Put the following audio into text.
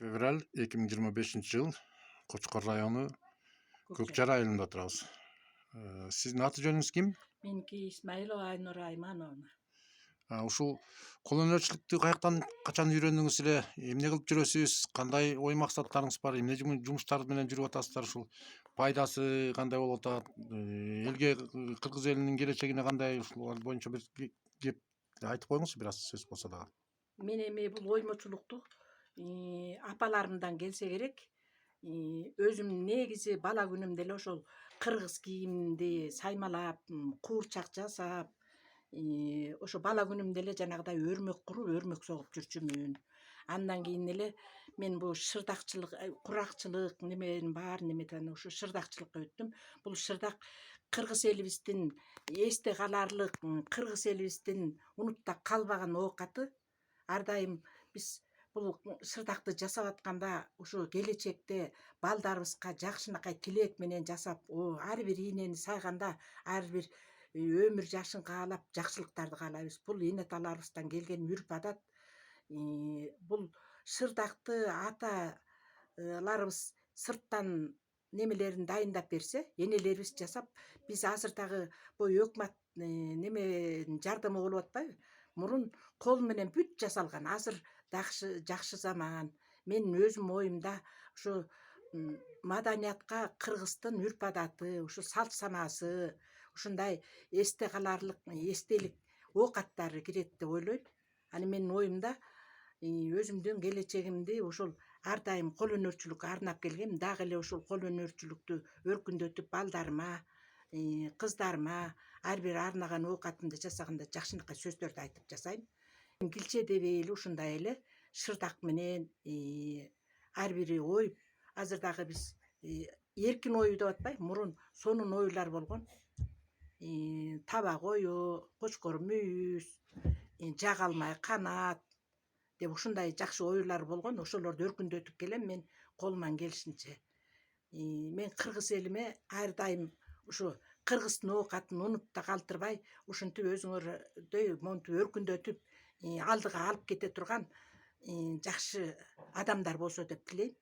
Февраль 2025 жыл Кочкор району Көкжар. Көкжар айылында турабыз. Сиздин аты жөнүңүз ким? Меники Исмаилова Айнур Аймановна. Ушул кол өнөрчүлүктү каяктан качан үйрөндүңүз эле? Эмне кылып жүрөсүз? Кандай ой максаттарыңыз бар? Эмне жумуштар менен жүрүп атасыздар? Ушул пайдасы кандай болуп атат? Элге, кыргыз элинин келечегине кандай, ушулар боюнча бир кеп айтып коюңузчу, бир аз сөз болсо дагы. Мен эми бул оймочулукту апаларымдан келсе керек. Өзүм негизи бала күнүмдө эле ошол кыргыз кийимди саймалап, куурчак жасап, ошо бала күнүмдө эле жанагыдай өрмөк куруп, өрмөк согуп жүрчүмүн. Андан кийин эле мен бул шырдакчылык, куракчылык неменин баарын эметип ошо шырдакчылыкка өттүм. Бул шырдак кыргыз элибиздин эсте каларлык, кыргыз элибиздин унутта калбаган оокаты. Ар дайым биз бул шырдакты жасап атканда ушу келечекте балдарыбызга жакшынакай тилек менен жасап, ар бир ийнени сайганда ар бир өмүр жашын каалап, жакшылыктарды каалайбыз. Бул энеталарыбыздан келген үрп адат. Бул шырдакты аталарыбыз сырттан немелерин дайындап берсе, энелерибиз жасап, биз азыр дагы бул өкмөт неменин жардамы болуп атпайбы? Мурун кол менен бүт жасалган. Азыр жакшы заман. Менин өзүм оюмда ушу маданиятка кыргыздын үрп адаты, ушу салт санаасы, ушундай эсте каларлык эстелик оокаттары кирет деп ойлойм. Аны менин оюмда өзүмдүн келечегимди ушул ар дайым кол өнөрчүлүккө арнап келгем. Дагы эле ушул кол өнөрчүлүктү өркүндөтүп балдарыма, кыздарыма ар бир арнаган оокатымды жасаганда жакшынакай сөздөрдү айтып жасайм. Килче дебей эле ушундай эле шырдак менен ар бири оюп, азыр дагы биз эркин ою деп атпайбы? Мурун сонун оюлар болгон. Таба кою, кочкор мүйүз, жага алмай канат деп ушундай жакшы оюлар болгон. Ошолорду өркүндөтүп келем мен колуман келишинче. Мен кыргыз элиме ар дайым ушу кыргыздын оокатын унутта калтырбай, ушинтип өзүңөрдөй монтип өркүндөтүп, алдыга алып кете турган жакшы адамдар болсо деп тилейм.